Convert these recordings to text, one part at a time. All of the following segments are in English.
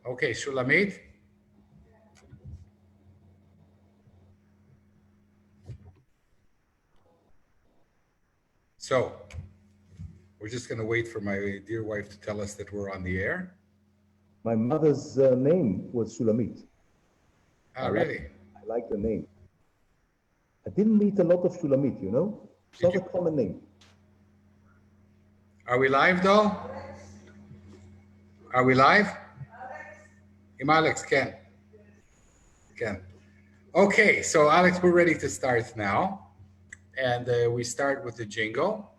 Okay, Shulamit. So we're just going to wait for my dear wife to tell us that we're on the air. My mother's name was Shulamit. Ah, really? I like the name. I didn't meet a lot of Shulamit, you know? It's not a common name. Are we live though? Are we live? Alex, Ken. Okay, so Alex, we're ready to start now. And we start with the jingle.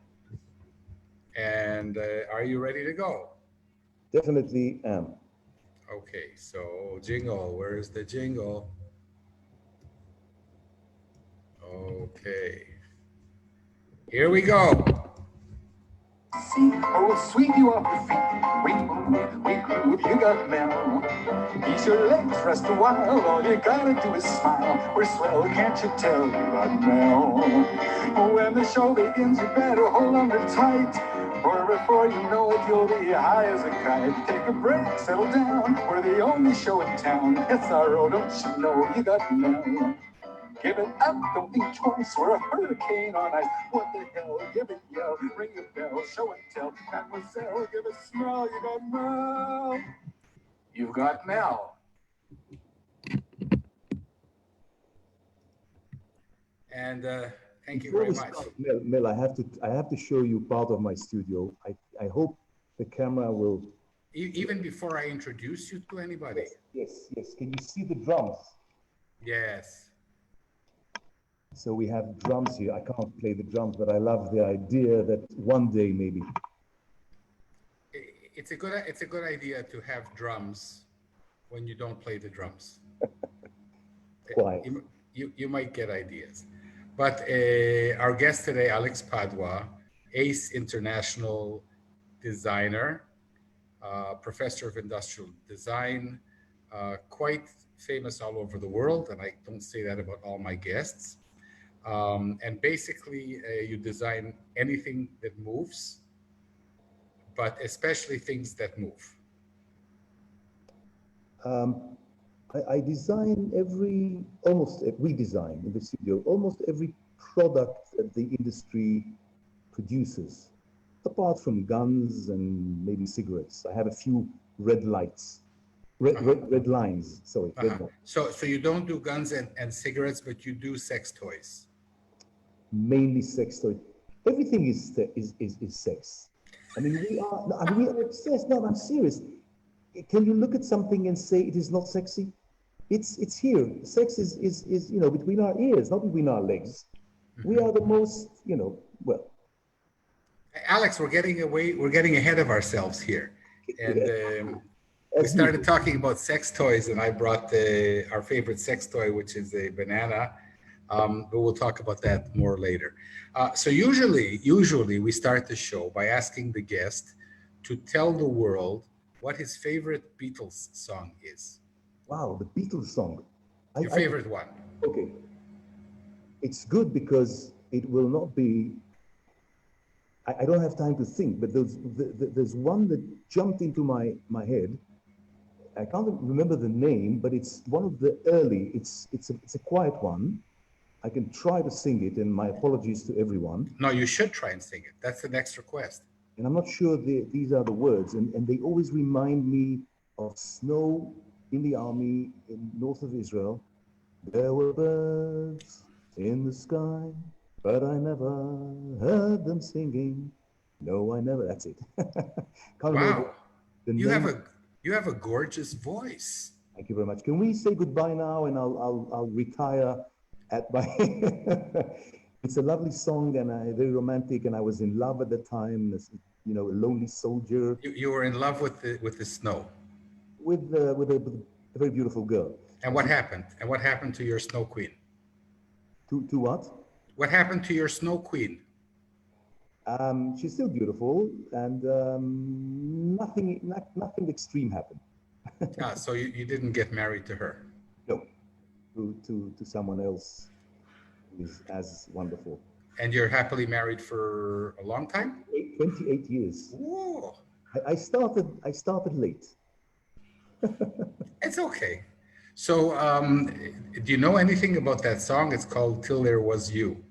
And are you ready to go? Definitely am. Okay, so jingle, where's the jingle? Okay, here we go. Or we'll sweep you off your feet. We move, we groove, you got Mel. Ease your legs, rest a while. All you gotta do is smile. We're swell, can't you tell? You got Mel. When the show begins, you better hold on real tight. For before you know it, you'll be high as a kite. Take a break, settle down. We're the only show in town. It's our road, don't you know? You got Mel. Give it up, don't think twice. We're a hurricane on ice. What the hell? Give it yell, ring a bell, show and tell. Mademoiselle, give it smell. You got Mel. You got Mel. And thank you very much. Mel, I have to show you part of my studio. I hope the camera will. Even before I introduce you to anybody. Yes. Can you see the drums? Yes. So we have drums here. I can't play the drums, but I love the idea that one day maybe. It's a good idea to have drums when you don't play the drums. Quiet. You might get ideas. But our guest today, Alex Padwa, ace international designer, professor of industrial design, quite famous all over the world, and I don't say that about all my guests. And basically, you design anything that moves, but especially things that move. I design we design in the studio almost every product that the industry produces, apart from guns and maybe cigarettes. I have a few red lights. Red lines, sorry. Red lines. So you don't do guns and cigarettes, but you do sex toys. Mainly sex toys. Everything is sex. I mean, we are obsessed. No, I'm serious. Can you look at something and say it is not sexy? It's here. Sex is between our ears, not between our legs. Mm-hmm. We are the most well. Alex, we're getting ahead of ourselves here, and. We started talking about sex toys, and I brought our favorite sex toy, which is a banana. But we'll talk about that more later. So usually we start the show by asking the guest to tell the world what his favorite Beatles song is. Wow, the Beatles song. Your favorite one. Okay. It's good because it will not be. I don't have time to think, but there's one that jumped into my head. I can't remember the name, but it's one of the early. It's a quiet one. I can try to sing it, and my apologies to everyone. No, you should try and sing it. That's the next request. And I'm not sure these are the words, and they always remind me of snow in the army in north of Israel. There were birds in the sky, but I never heard them singing. No, I never. That's it. Wow, you have a gorgeous voice. Thank you very much. Can we say goodbye now, and I'll retire at my. It's a lovely song and very romantic, and I was in love at the time. A lonely soldier. You were in love with the snow. With a very beautiful girl. And what happened? And what happened to your snow queen? To what? What happened to your snow queen? She's still beautiful, and nothing extreme happened. So you didn't get married to her? No, to someone else who is as wonderful. And you're happily married for a long time? 28 years. Whoa! I started late. It's okay. So, do you know anything about that song? It's called "Till There Was You."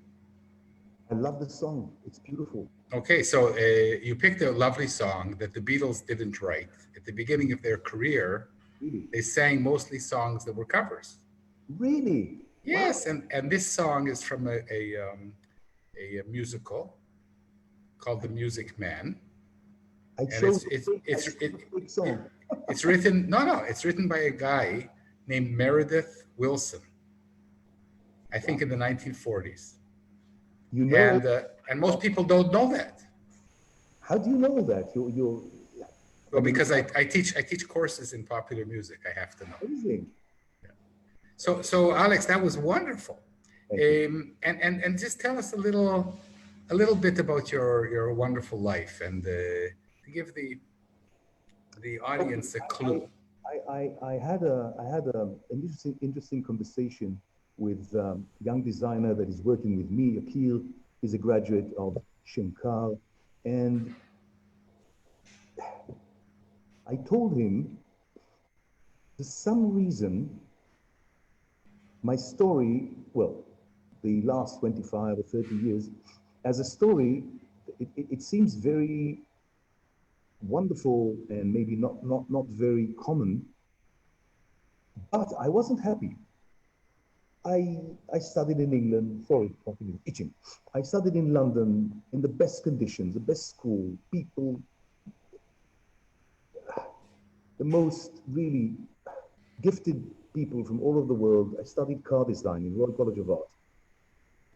I love the song. It's beautiful. Okay, so you picked a lovely song that the Beatles didn't write. At the beginning of their career, Really? they sang mostly songs that were covers. Really? Wow. Yes, and this song is from a musical called The Music Man, I and chose I chose a fake it, song. it's written it's written by a guy named Meredith Wilson, I think in the 1940s, You know, and most people don't know that. how do you know that? I Well, mean, because I teach courses in popular music, I have to know. amazing. So Alex, that was wonderful. Thank you. And just tell us a little bit about your wonderful life, and to give the Okay, audience a clue. I had an interesting conversation with young designer that is working with me. Akil is a graduate of Shankar, and I told him, for some reason, my story, well, the last 25 or 30 years, as a story, it seems very wonderful and maybe not very common, but I wasn't happy. I studied in England. Sorry, something is itching. I studied in London in the best conditions, the best school, people, the most really gifted people from all over the world. I studied car design in Royal College of Art.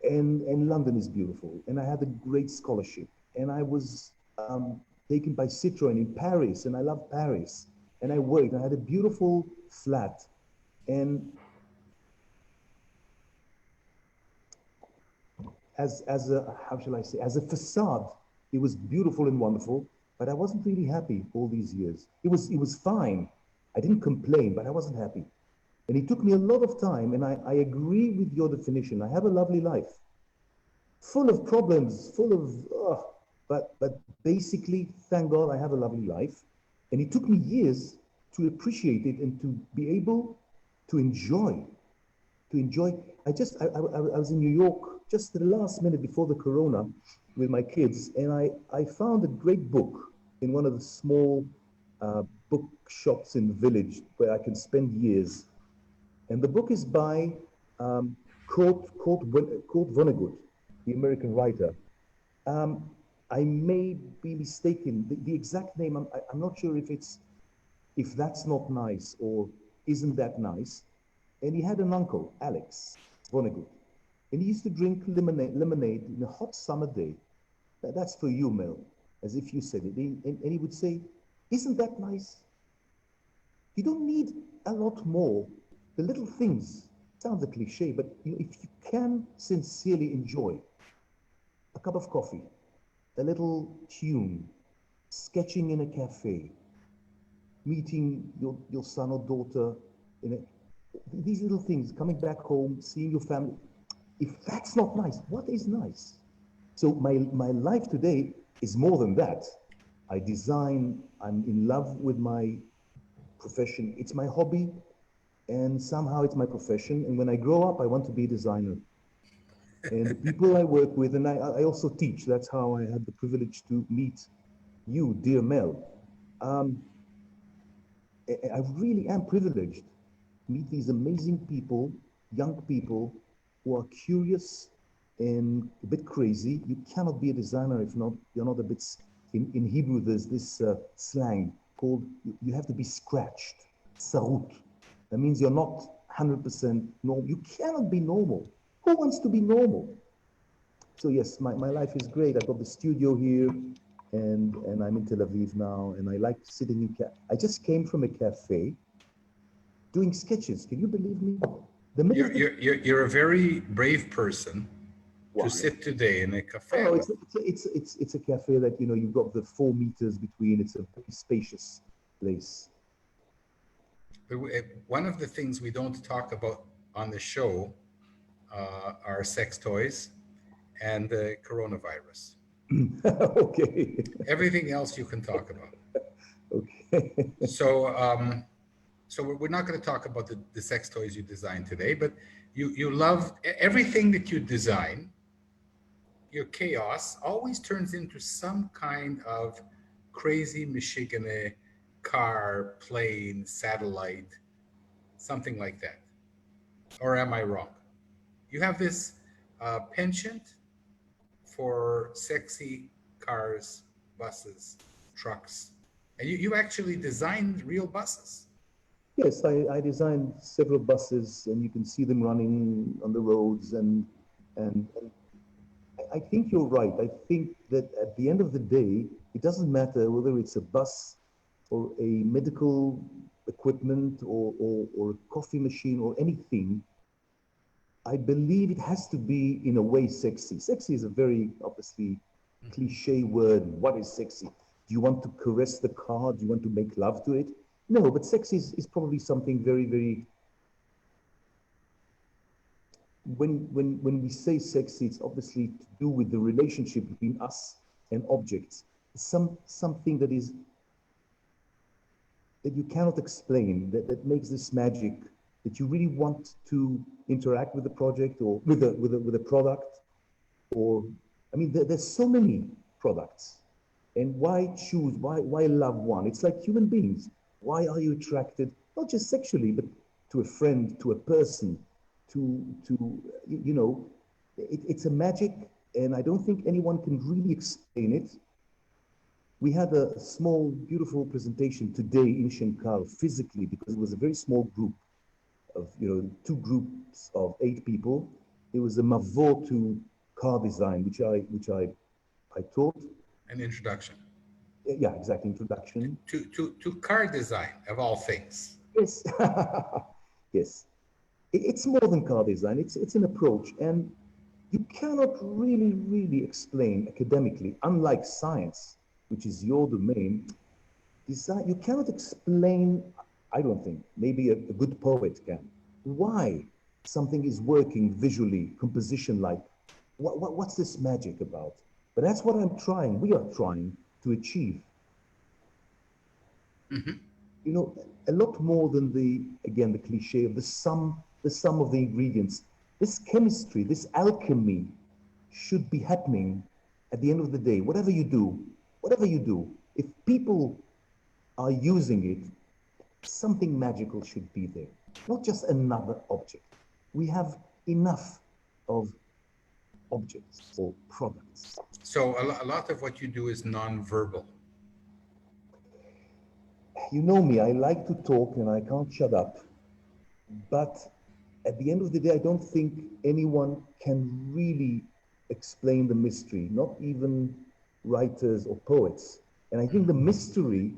And London is beautiful. And I had a great scholarship. And I was taken by Citroën in Paris, and I love Paris. And I worked. I had a beautiful flat. And as a, how shall I say, as a facade, it was beautiful and wonderful, but I wasn't really happy all these years. It was fine. I didn't complain, but I wasn't happy. And it took me a lot of time, and I agree with your definition. I have a lovely life, full of problems, full of, but basically, thank God I have a lovely life. And it took me years to appreciate it and to be able to enjoy to enjoy. I was in New York just the last minute before the corona with my kids, and I found a great book in one of the small bookshops in the village where I can spend years. And the book is by Kurt Vonnegut, the American writer. Um, I may be mistaken. The exact name, I'm not sure if that's not nice or isn't that nice. And he had an uncle, Alex Vonnegut, and he used to drink lemonade in a hot summer day. That's for you, Mel, as if you said it. And he would say, "Isn't that nice? You don't need a lot more. The little things." Sounds a cliche, but if you can sincerely enjoy a cup of coffee, a little tune, sketching in a cafe, meeting your son or daughter in a these little things, coming back home, seeing your family. If that's not nice, what is nice? So my life today is more than that. I design, I'm in love with my profession. It's my hobby, and somehow it's my profession. And when I grow up, I want to be a designer. And the people I work with, and I also teach. That's how I had the privilege to meet you, dear Mel. Um, I really am privileged meet these amazing people, young people who are curious and a bit crazy. You cannot be a designer if you're not a bit. In Hebrew, there's this slang called you have to be scratched, sarut. That means you're not 100% normal. You cannot be normal. Who wants to be normal? So yes, my life is great. I've got the studio here, and I'm in Tel Aviv now, and I like sitting in. I just came from a cafe doing sketches. Can you believe me? The minute You're a very brave person to Why? sit today in a cafe. Oh, it's a cafe that you've got the 4 meters between. It's a very spacious place. One of the things we don't talk about on the show are sex toys and the coronavirus. Okay. Everything else you can talk about. Okay. So So we're not going to talk about the sex toys you designed today, but you love everything that you design. Your chaos always turns into some kind of crazy Michigan car, plane, satellite, something like that. Or am I wrong? You have this penchant for sexy cars, buses, trucks, and you actually designed real buses. Yes, I designed several buses, and you can see them running on the roads. And I think you're right. I think that at the end of the day, it doesn't matter whether it's a bus or a medical equipment or a coffee machine or anything. I believe it has to be in a way sexy. Sexy is a very obviously cliche word. What is sexy? Do you want to caress the car? Do you want to make love to it? No, but sexy is probably something very, very. When we say sexy, it's obviously to do with the relationship between us and objects. Something that is that you cannot explain, that makes this magic, that you really want to interact with the project or with a product, or I mean, there's so many products, and why choose? Why love one? It's like human beings. Why are you attracted, not just sexually, but to a friend, to a person, it's a magic, and I don't think anyone can really explain it. We had a small, beautiful presentation today in Shankar physically because it was a very small group of, two groups of 8 people. It was a mavot to car design, which I taught. An introduction Yeah, exactly, introduction. to car design of all things. Yes, yes. It's more than car design. It's an approach, and you cannot really explain academically, unlike science, which is your domain. Design, you cannot explain, I don't think, maybe a good poet can, why something is working visually, composition like. What's this magic about? But that's what we are trying to achieve. A lot more than the cliche of the sum of the ingredients. This chemistry, this alchemy should be happening at the end of the day. Whatever you do, if people are using it, something magical should be there, not just another object. We have enough of objects or products. So a lot of what you do is non-verbal. You know me, I like to talk and I can't shut up. But at the end of the day, I don't think anyone can really explain the mystery, not even writers or poets. And I think the mystery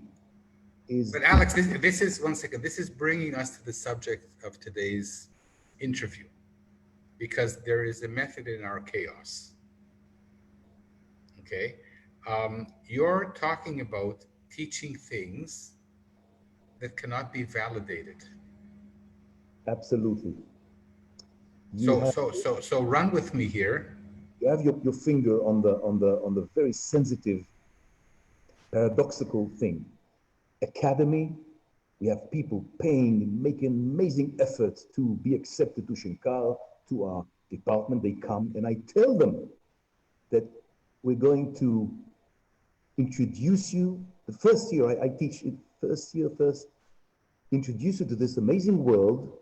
is. But Alex, this is 1 second. This is bringing us to the subject of today's interview, because there is a method in our chaos. Okay, you're talking about teaching things that cannot be validated. Absolutely. So run with me here. You have your finger on the very sensitive, paradoxical thing. Academy, we have people paying and making amazing efforts to be accepted to Shankar, to our department. They come and I tell them that we're going to introduce you. The first year I teach it, first, introduce you to this amazing world.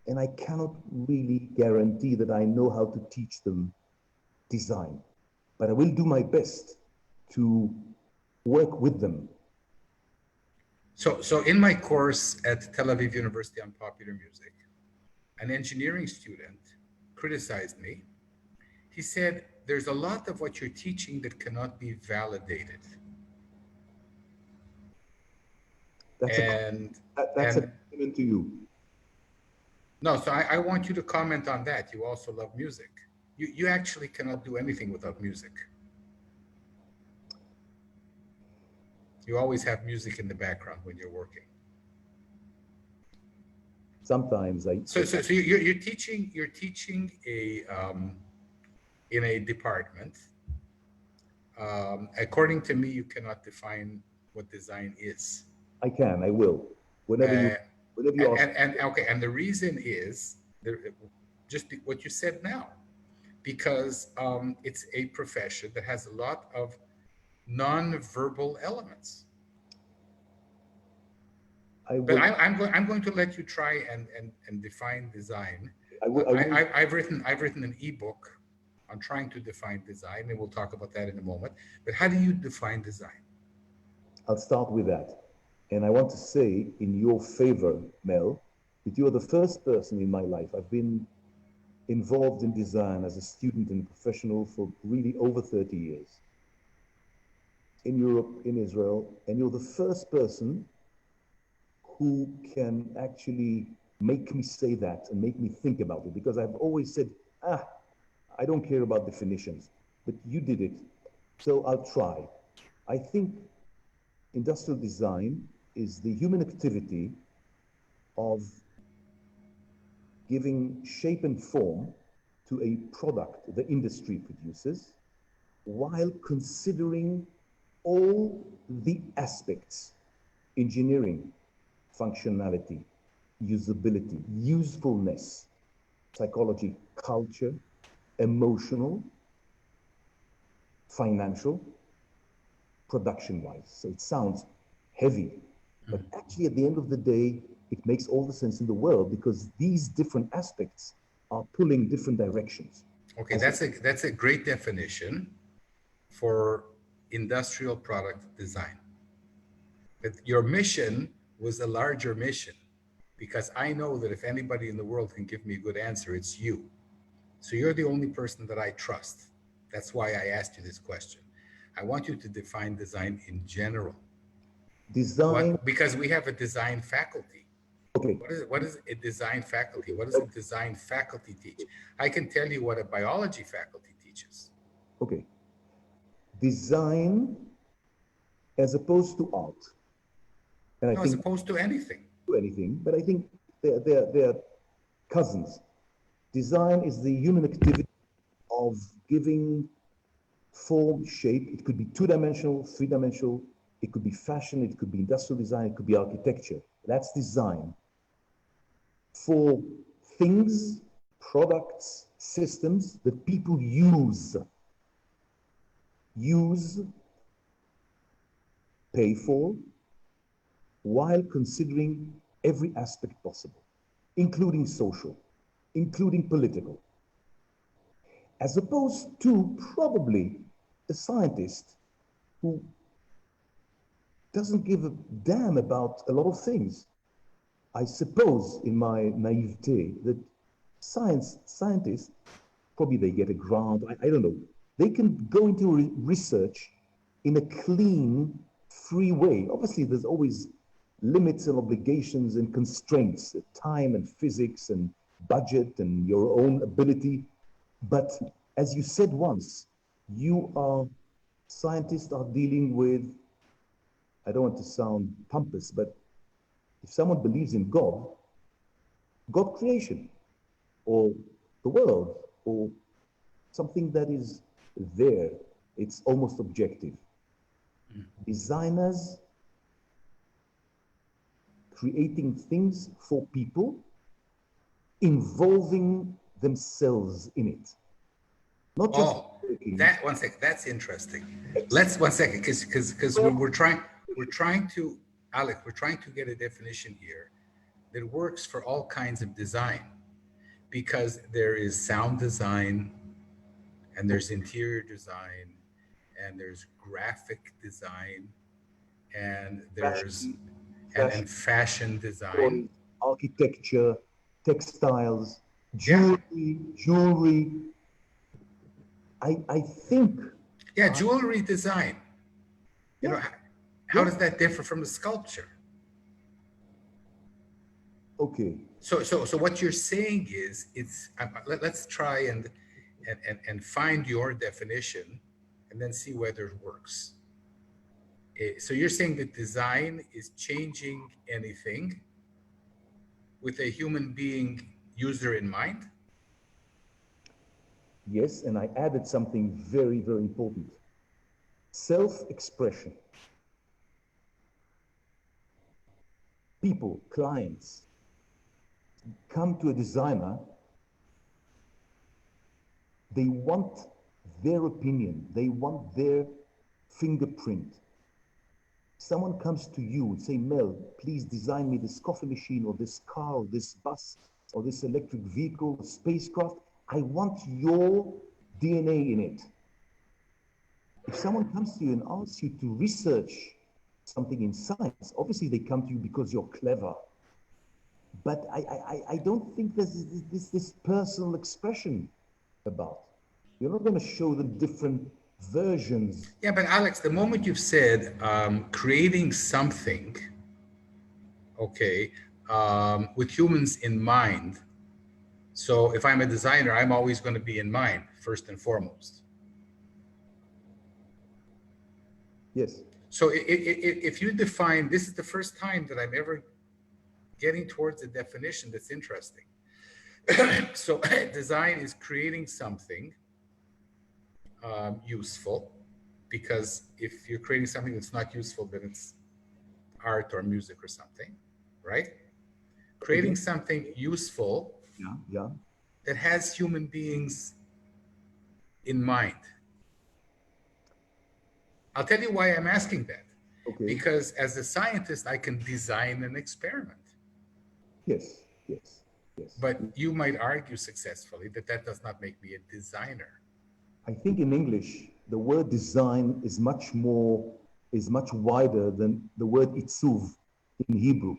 And I cannot really guarantee that I know how to teach them design, but I will do my best to work with them. So in my course at Tel Aviv University on popular music, an engineering student criticized me. He said, there's a lot of what you're teaching that cannot be validated. That's a compliment to you. No, so I want you to comment on that. You also love music. You actually cannot do anything without music. You always have music in the background when you're working. Sometimes I. So you're teaching a in a department. According to me, you cannot define what design is. I will. Whenever you, whenever you ask. And okay, and the reason is just what you said now, because it's a profession that has a lot of non-verbal elements. But I'm going to let you try and define design. I've written an ebook on trying to define design, and we'll talk about that in a moment. But how do you define design? I'll start with that. And I want to say in your favor, Mel, that you are the first person in my life. I've been involved in design as a student and professional for really over 30 years in Europe, in Israel, and you're the first person who can actually make me say that and make me think about it, because I've always said, I don't care about definitions, but you did it, so I'll try. I think industrial design is the human activity of giving shape and form to a product the industry produces, while considering all the aspects: engineering, functionality, usability, usefulness, psychology, culture, emotional, financial, production-wise. So it sounds heavy, but actually at the end of the day, it makes all the sense in the world, because these different aspects are pulling different directions. Okay, that's a great definition for industrial product design. But your mission was a larger mission, because I know that if anybody in the world can give me a good answer, it's you. So you're the only person that I trust. That's why I asked you this question. I want you to define design in general. Design, because we have a design faculty. okay. What is a design faculty? What does a design faculty teach? I can tell you what a biology faculty teaches. Okay. Design as opposed to art. And I think as opposed to anything. But I think they're cousins. Design is the human activity of giving form, shape. It could be two-dimensional, three-dimensional. It could be fashion. It could be industrial design. It could be architecture. That's design. For things, products, systems that people use, pay for, while considering every aspect possible, including social, including political, as opposed to probably a scientist who doesn't give a damn about a lot of things. I suppose, in my naivete, that scientists, probably they get a grant, I don't know, they can go into research in a clean, free way. Obviously, there's always limits and obligations and constraints, time and physics and budget and your own ability. But as you said once, scientists are dealing with, I don't want to sound pompous, but if someone believes in God creation, or the world, or something that is there, it's almost objective. Designers creating things for people, involving themselves in it. Not just that one second. That's interesting. Let's 1 second, because we're trying to, Alex, we're trying to get a definition here that works for all kinds of design, because there is sound design, and there's interior design, and there's graphic design, and there's fashion design, architecture, textiles, jewelry. I think. Yeah, jewelry design. You know, how does that differ from the sculpture? Okay. So what you're saying is, let's try and find your definition, and then see whether it works. So you're saying that design is changing anything with a human being user in mind? Yes, and I added something very, very important. Self-expression. people, clients, come to a designer, they want their opinion, they want their fingerprint. Someone comes to you and say, Mel, please design me this coffee machine or this car or this bus or this electric vehicle, spacecraft. I want your DNA in it. If someone comes to you and asks you to research something in science, obviously they come to you because you're clever. But I don't think there's this personal expression about. You're not going to show them different versions. Yeah, but Alex, the moment you've said creating something, okay, with humans in mind. So if I'm a designer, I'm always going to be in mind, first and foremost. Yes. So if you define, this is the first time that I'm ever getting towards a definition that's interesting. So design is creating something useful, because if you're creating something that's not useful, then it's art or music or something, right? Creating something useful that has human beings in mind. I'll tell you why I'm asking that. Okay. Because as a scientist, I can design an experiment. Yes. But you might argue successfully that that does not make me a designer. I think in English, the word design is much wider than the word itzuv in Hebrew.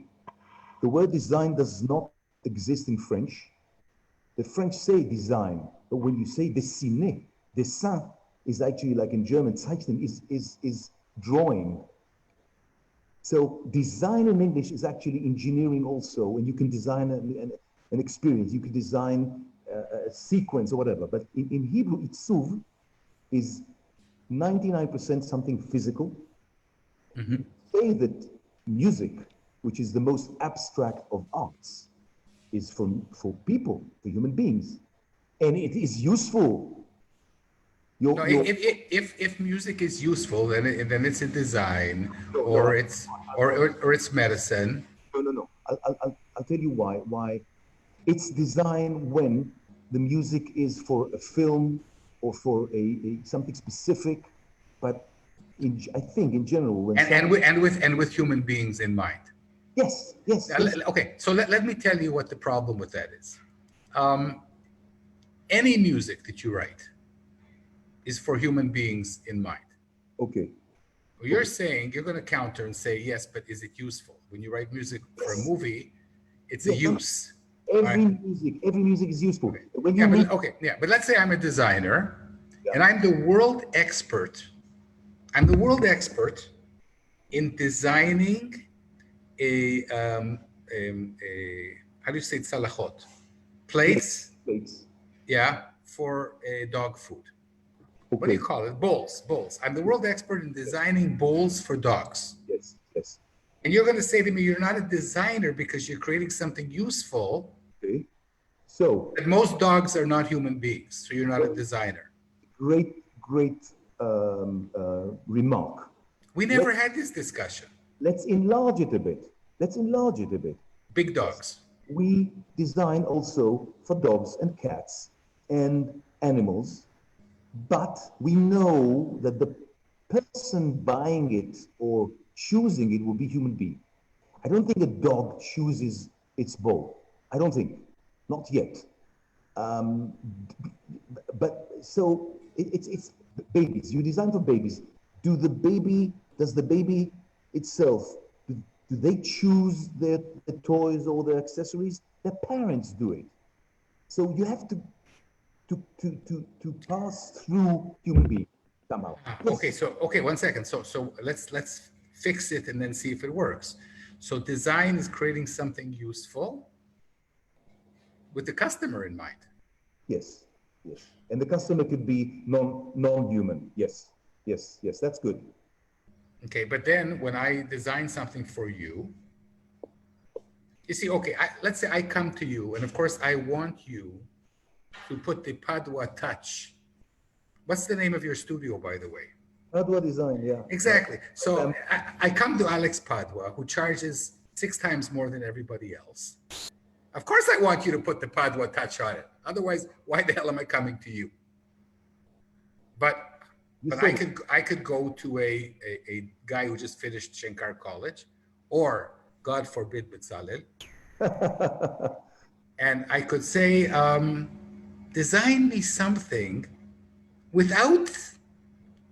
The word design does not exist in French. The French say design, but when you say dessiner, dessin is actually like in German, zeichnen is drawing. So design in English is actually engineering also, and you can design an experience, you can design a sequence or whatever. But in Hebrew, itzuv is 99% something physical. Mm-hmm. Say that music, which is the most abstract of arts, is for people, for human beings, and it is useful. If music is useful, then it's a design, or it's medicine. No. I'll tell you why. Why it's design when the music is for a film or for a something specific, but I think in general with human beings in mind. Yes. Okay, so let me tell you what the problem with that is. Any music that you write is for human beings in mind. Okay. You're saying, you're going to counter and say, yes, but is it useful? When you write music for a movie, it's a use. Every music is useful. Okay. But let's say I'm a designer and I'm the world expert. I'm the world expert in designing a how do you say it, salachot? Plates. Yeah, for dog food. Okay. What do you call it? Bowls. I'm the world expert in designing bowls for dogs. Yes. And you're going to say to me, you're not a designer because you're creating something useful. Okay. So. But most dogs are not human beings, so you're not a designer. Great remark. We never had this discussion. Let's enlarge it a bit. Big dogs. We design also for dogs and cats and animals, but we know that the person buying it or choosing it will be human being. I don't think a dog chooses its bowl. I don't think, not yet. But so it's babies. You design for babies. Does the baby itself, do they choose their toys or their accessories? Their parents do it. So you have to pass through human being somehow. Yes. Okay, 1 second. So let's fix it and then see if it works. So design is creating something useful with the customer in mind. Yes. And the customer could be non-human. Yes, that's good. Okay, but then when I design something for you, you see, okay, let's say I come to you, and of course I want you to put the Padwa touch. What's the name of your studio, by the way? Padwa Design, yeah. Exactly. So I come to Alex Padwa, who charges 6 times more than everybody else. Of course, I want you to put the Padwa touch on it. Otherwise, why the hell am I coming to you? But I could go to a guy who just finished Shankar College, or God forbid, Bezalel, and I could say, design me something without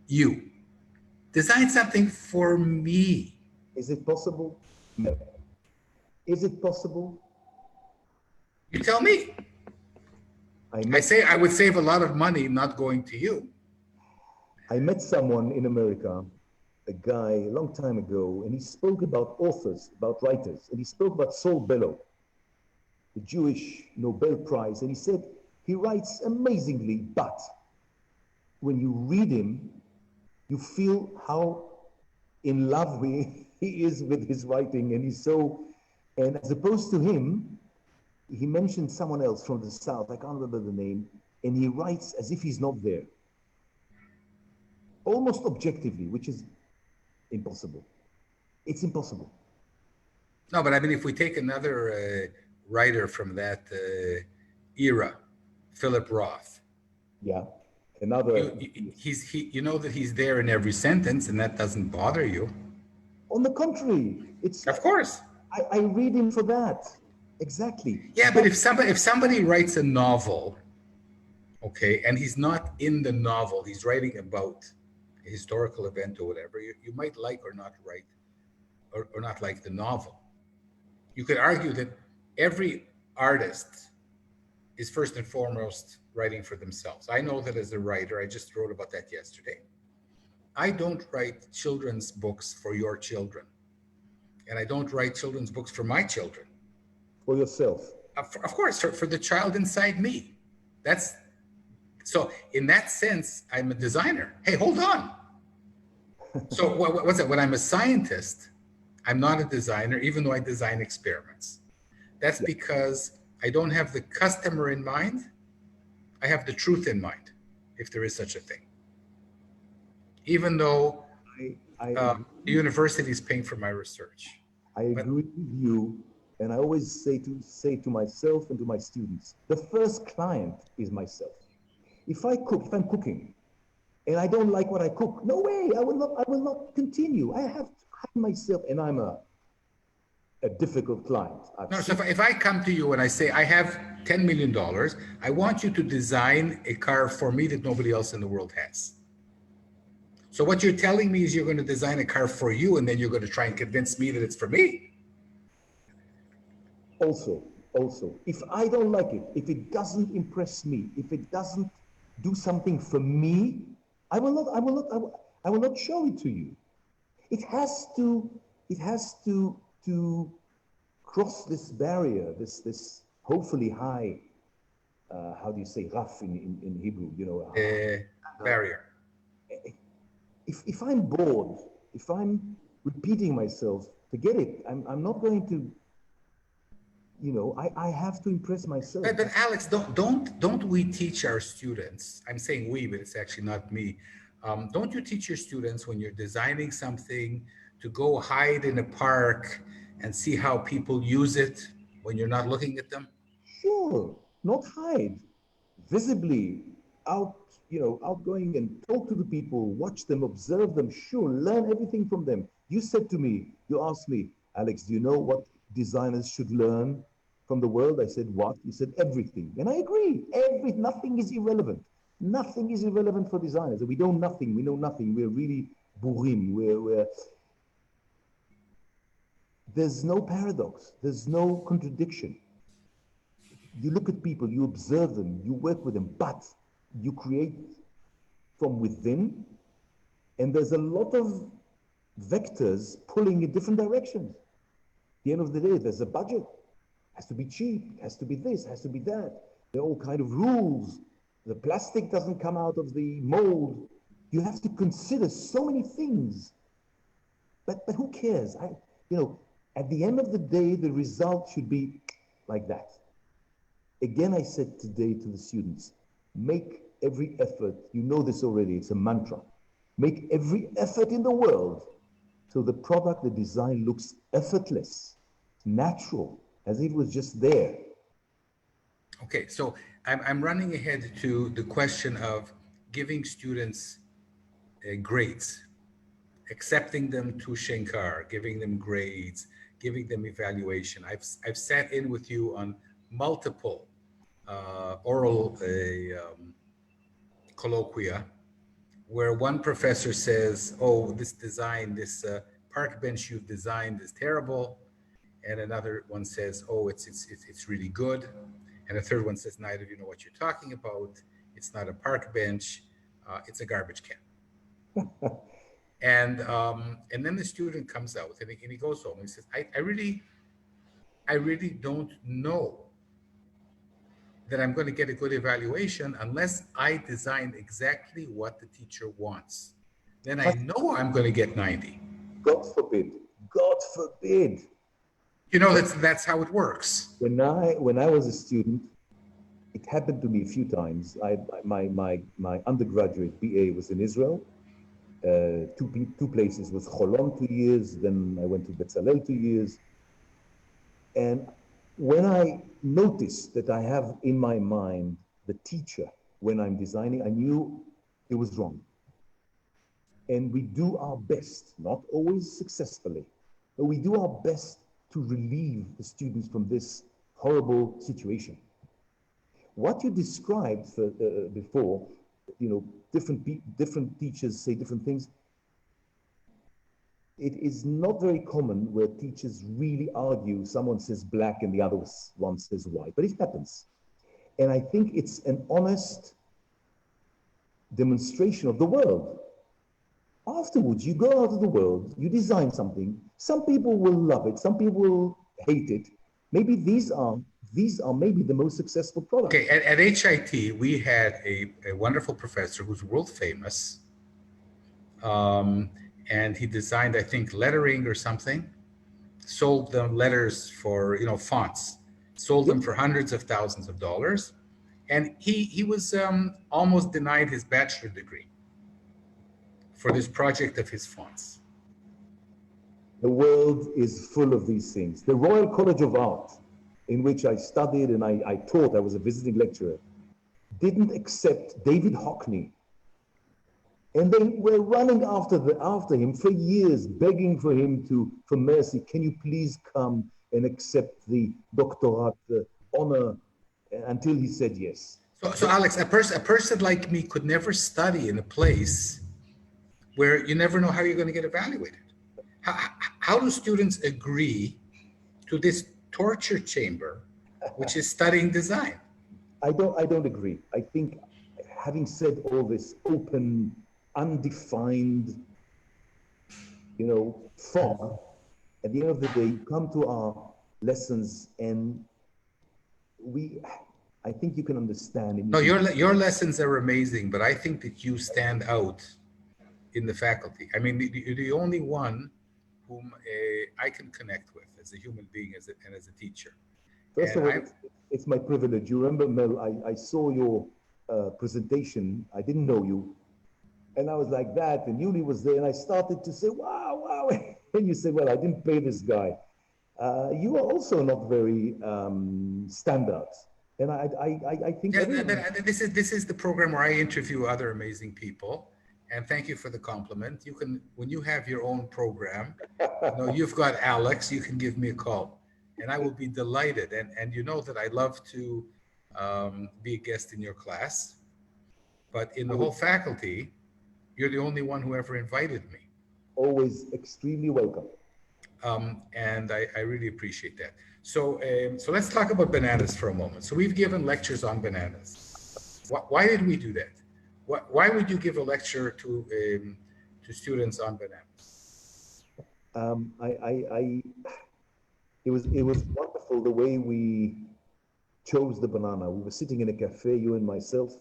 you. Design something for me. Is it possible? No. Is it possible? You tell me. I say I would save a lot of money not going to you. I met someone in America, a guy a long time ago, and he spoke about authors, about writers, and he spoke about Saul Bellow, the Jewish Nobel Prize, and he said he writes amazingly, but when you read him, you feel how in love he is with his writing, and he's so, and as opposed to him, he mentioned someone else from the South, I can't remember the name, and he writes as if he's not there. Almost objectively, which is impossible. It's impossible. No, but I mean, if we take another writer from that era, Philip Roth. Yeah, another. You know that he's there in every sentence, and that doesn't bother you. On the contrary, it's. Of course. I read him for that. Exactly. Yeah, but if somebody writes a novel, okay, and he's not in the novel, he's writing about a historical event or whatever, you might like or not write or not like the novel. You could argue that every artist is first and foremost writing for themselves. I know that as a writer, I just wrote about that yesterday. I don't write children's books for your children. And I don't write children's books for my children. For yourself. Of course, for the child inside me. So in that sense, I'm a designer. Hey, hold on. So what's that? When I'm a scientist, I'm not a designer, even though I design experiments. That's because I don't have the customer in mind. I have the truth in mind, if there is such a thing. Even though the university is paying for my research. I agree with you. And I always say to myself and to my students, the first client is myself. If I'm cooking, and I don't like what I cook, no way, I will not continue. I have to hide myself, and I'm a difficult client. So if I come to you and I say, I have $10 million, I want you to design a car for me that nobody else in the world has. So what you're telling me is you're going to design a car for you, and then you're going to try and convince me that it's for me. Also, if I don't like it, if it doesn't impress me, if it doesn't do something for me, I will not show it to you. It has to cross this barrier, this hopefully high, how do you say raf in Hebrew? Barrier. If I'm bored, if I'm repeating myself, forget it. I'm not going to. I have to impress myself. But Alex, don't we teach our students? I'm saying we, but it's actually not me. Don't you teach your students when you're designing something to go hide in a park and see how people use it when you're not looking at them? Sure, not hide, visibly outgoing and talk to the people, watch them, observe them. Sure, learn everything from them. You asked me, Alex, do you know what designers should learn from the world? I said, what? You said everything. And I agree. Nothing is irrelevant. Nothing is irrelevant for designers. We know nothing. We're really burim. There's no paradox. There's no contradiction. You look at people, you observe them, you work with them, but you create from within, and there's a lot of vectors pulling in different directions. At the end of the day, there's a budget. It has to be cheap, it has to be this, it has to be that. There are all kinds of rules. The plastic doesn't come out of the mold. You have to consider so many things. But who cares? At the end of the day, the result should be like that. Again, I said today to the students, make every effort. You know this already, it's a mantra. Make every effort in the world so the product, the design looks effortless. natural, as if it was just there. Okay, so I'm running ahead to the question of giving students grades, accepting them to Shankar, giving them grades, giving them evaluation. I've sat in with you on multiple oral colloquia where one professor says, "Oh, this design, this park bench you've designed is terrible," and another one says, "Oh, it's really good," and a third one says, "Neither of you know what you're talking about. It's not a park bench, it's a garbage can." And then the student comes out and he goes home and he says, I really don't know that I'm going to get a good evaluation unless I design exactly what the teacher wants. Then I know I'm going to get 90. God forbid. God forbid. You know, that's how it works. When I was a student, it happened to me a few times. My undergraduate BA was in Israel. Two places was Cholon 2 years. Then I went to Betzalel 2 years. And when I noticed that I have in my mind the teacher when I'm designing, I knew it was wrong. And we do our best, not always successfully, but we do our best to relieve the students from this horrible situation. What you described before, you know, different teachers say different things. It is not very common where teachers really argue. Someone says black and the other one says white, but it happens. And I think it's an honest demonstration of the world. Afterwards, you go out of the world, you design something. Some people will love it, some people will hate it. Maybe these are maybe the most successful products. Okay, at HIT, we had a wonderful professor who's world famous. And he designed, I think, lettering or something, sold them letters for, you know, fonts, sold them for hundreds of thousands of dollars. And he was almost denied his bachelor degree for this project of his fonts. The world is full of these things. The Royal College of Art, in which I studied and I taught, I was a visiting lecturer, didn't accept David Hockney. And they were running after him for years, begging for him for mercy. Can you please come and accept the doctorate, the honor, until he said yes. So Alex, a person like me could never study in a place where you never know how you're going to get evaluated. How do students agree to this torture chamber, which is studying design? I don't agree. I think having said all this open, undefined, you know, thought, at the end of the day, you come to our lessons and I think you can understand. No, your lessons are amazing, but I think that you stand out in the faculty. I mean, you're the only one whom I can connect with as a human being and as a teacher. First of all, it's my privilege. You remember, Mel, I saw your presentation. I didn't know you. And I was like that, and Yuli was there, and I started to say, wow, wow. And you said, well, I didn't pay this guy. You are also not very standout. And I think... Yeah, this is the program where I interview other amazing people. And thank you for the compliment. You can, when you have your own program, you know, you've got Alex, you can give me a call. And I will be delighted. And you know that I love to be a guest in your class. But in the whole faculty, you're the only one who ever invited me. Always extremely welcome. And I really appreciate that. So let's talk about bananas for a moment. So we've given lectures on bananas. Why did we do that? Why would you give a lecture to students on bananas? It was wonderful the way we chose the banana. We were sitting in a cafe, you and myself,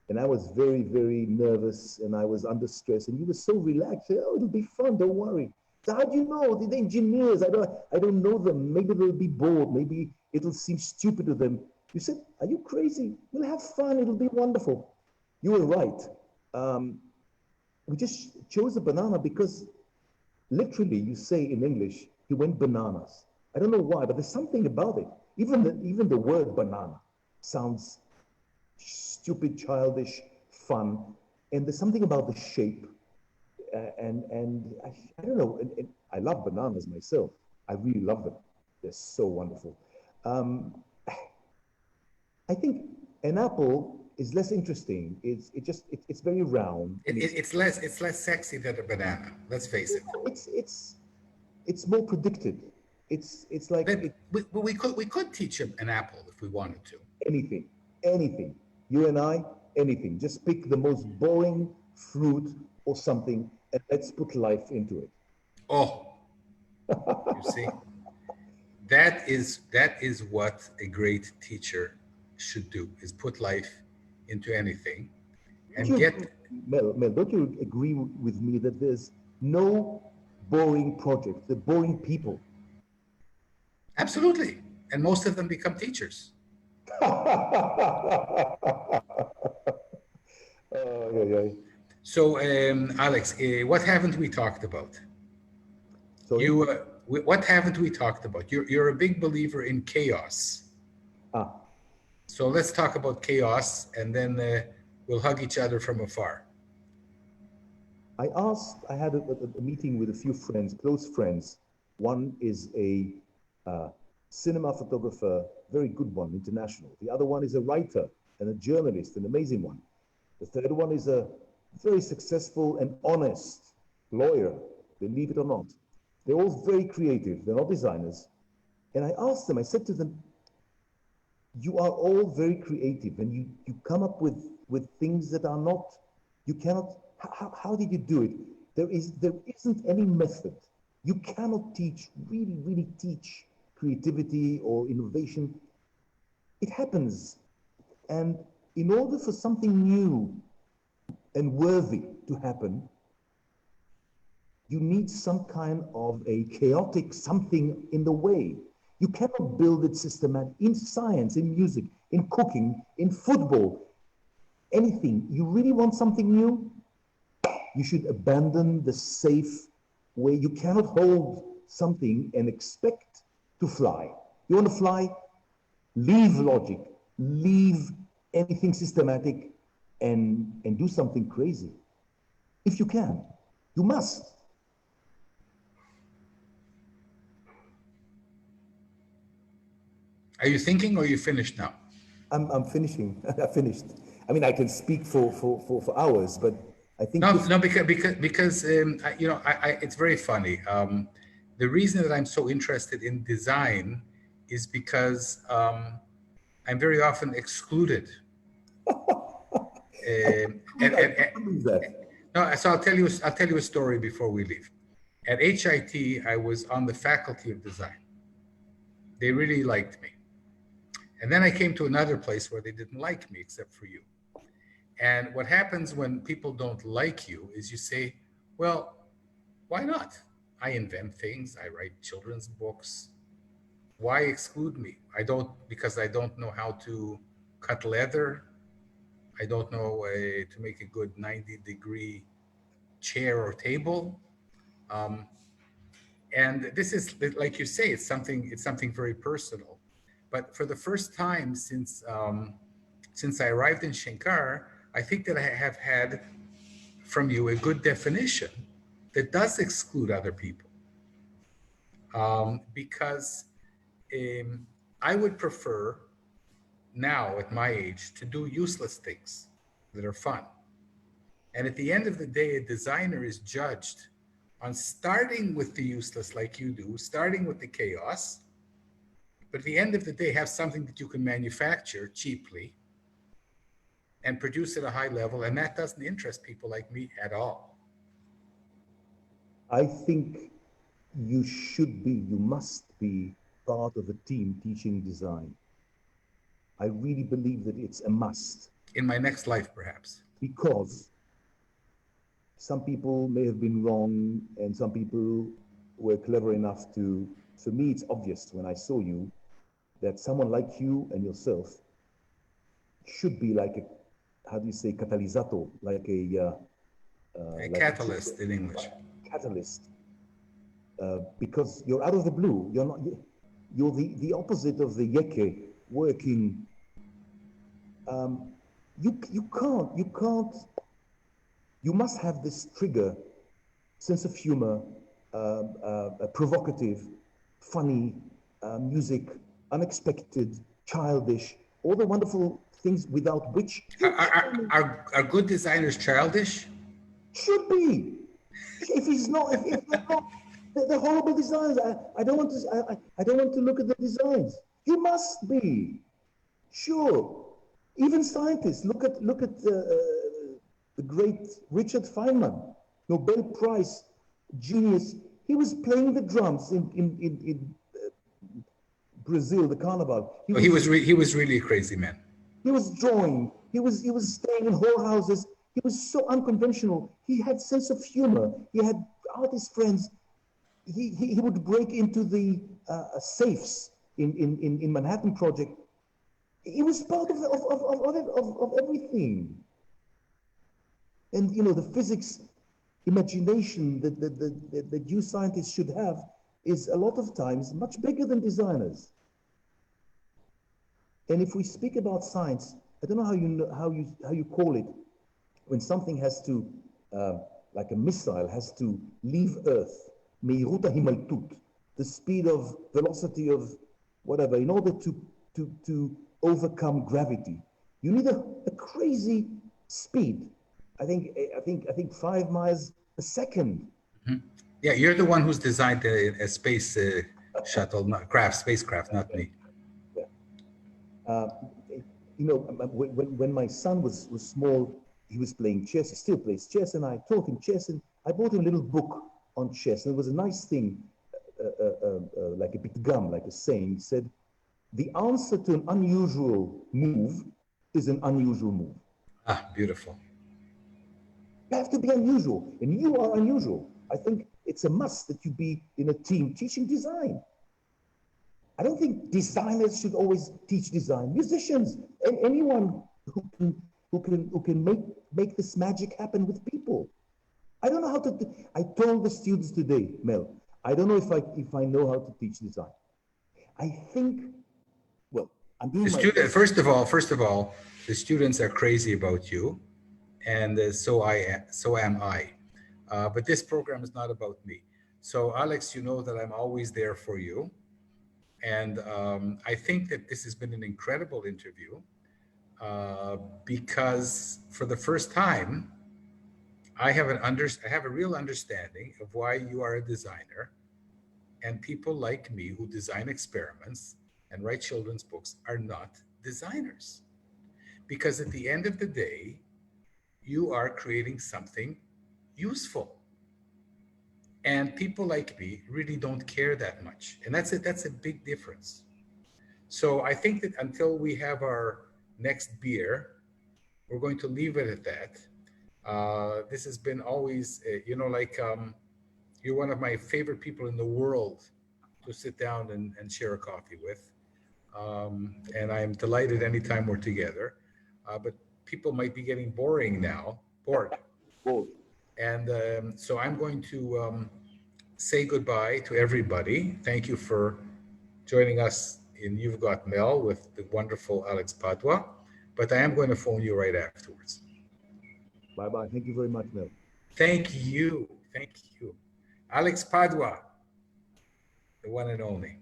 and I was very, very nervous and I was under stress. And you were so relaxed. Oh, it'll be fun. Don't worry. So how do you know? The engineers, I don't know them. Maybe they'll be bored. Maybe it'll seem stupid to them. You said, are you crazy? We'll have fun. It'll be wonderful. You were right. We just chose a banana because literally you say in English, he went bananas. I don't know why, but there's something about it. Even the word banana sounds stupid, childish, fun, and there's something about the shape. And I don't know. And I love bananas myself. I really love them. They're so wonderful. Um, I think an apple is less interesting. It's very round. It's less sexy than a banana. Let's face it. It's more predicted. It's like We could teach him an apple if we wanted to. anything, anything. You and I, anything. Just pick the most boring fruit or something, and let's put life into it. Oh, you see, that is what a great teacher should do: is put life into anything Don't and you, get. Mel, don't you agree with me that there's no boring project, the boring people? Absolutely, and most of them become teachers. Yeah, yeah. So, Alex, what haven't we talked about? Sorry? What haven't we talked about? You're a big believer in chaos. Ah, So let's talk about chaos, and then we'll hug each other from afar. I had a meeting with a few friends, close friends. One is a cinema photographer, very good one, international. The other one is a writer and a journalist, an amazing one. The third one is a very successful and honest lawyer, believe it or not. They're all very creative. They're not designers. And I asked them, I said to them, you are all very creative and you come up with things that are not, you cannot, how did you do it? There isn't any method. You cannot really teach creativity or innovation. It happens. And in order for something new and worthy to happen, you need some kind of a chaotic something in the way. You cannot build it systematic in science, in music, in cooking, in football, anything. You really want something new? You should abandon the safe way. You cannot hold something and expect to fly. You want to fly? Leave logic, leave anything systematic and do something crazy. If you can, you must. Are you thinking, or are you finished now? I'm finishing. I finished. I mean, I can speak for hours, but I think No, because it's very funny. The reason that I'm so interested in design is because I'm very often excluded. No, so I'll tell you a story before we leave. At HIT, I was on the faculty of design. They really liked me. And then I came to another place where they didn't like me except for you. And what happens when people don't like you is you say, well, why not? I invent things, I write children's books. Why exclude me? Because I don't know how to cut leather. I don't know to make a good 90-degree chair or table. And this is, like you say, it's something very personal. But for the first time since I arrived in Shankar, I think that I have had from you a good definition that does exclude other people. Because I would prefer now at my age to do useless things that are fun. And at the end of the day, a designer is judged on starting with the useless like you do, starting with the chaos, but at the end of the day, have something that you can manufacture cheaply and produce at a high level. And that doesn't interest people like me at all. I think you must be part of a team teaching design. I really believe that it's a must. In my next life, perhaps. Because some people may have been wrong and some people were clever enough to, for me, it's obvious when I saw you that someone like you and yourself should be like a, how do you say, catalizator, like a catalyst in English. Catalyst. Because you're out of the blue. You're not. you're the opposite of the yeke working. You can't. You must have this trigger, sense of humor, provocative, funny, music, unexpected, childish, all the wonderful things without which Are good designers childish? should be. If he's not, if they're not, they're horrible designs. I don't want to. I don't want to look at the designs. You must be. Sure. Even scientists look at the great Richard Feynman, Nobel Prize genius. He was playing the drums in Brazil, the carnival. He was really a crazy man. He was drawing. He was staying in whorehouses. He was so unconventional. He had sense of humor. He had artist friends. He would break into the safes in Manhattan Project. He was part of everything. And you know, the physics imagination that you scientists should have is a lot of times much bigger than designers. And if we speak about science, I don't know how you call it when something has to, like a missile has to leave Earth, מהירות ההימלטות, the speed of velocity of whatever, in order to overcome gravity. You need a crazy speed. I think 5 miles a second. Mm-hmm. Yeah, you're the one who's designed a space shuttle, spacecraft, not me. Yeah. You know, when my son was small, he was playing chess. He still plays chess, and I taught him chess. And I bought him a little book on chess, and it was a nice thing, like a pitgam, like a saying. He said, "The answer to an unusual move is an unusual move." Ah, beautiful. You have to be unusual, and you are unusual. I think it's a must that you be in a team teaching design. I don't think designers should always teach design. Musicians and anyone who can make this magic happen with people. I don't know how to. I told the students today, Mel, I don't know if I know how to teach design. I think, well, I'm doing my First of all, the students are crazy about you, and so am I. But this program is not about me. So Alex, you know that I'm always there for you. And I think that this has been an incredible interview because for the first time, I have a real understanding of why you are a designer, and people like me who design experiments and write children's books are not designers. Because at the end of the day, you are creating something useful. And people like me really don't care that much. And that's a big difference. So I think that until we have our next beer, we're going to leave it at that. This has been always, you're one of my favorite people in the world to sit down and share a coffee with. And I'm delighted anytime we're together. But people might be getting bored. And so I'm going to say goodbye to everybody. Thank you for joining us in You've Got Mel with the wonderful Alex Padwa. But I am going to phone you right afterwards. Bye-bye. Thank you very much, Mel. Thank you. Alex Padwa, the one and only.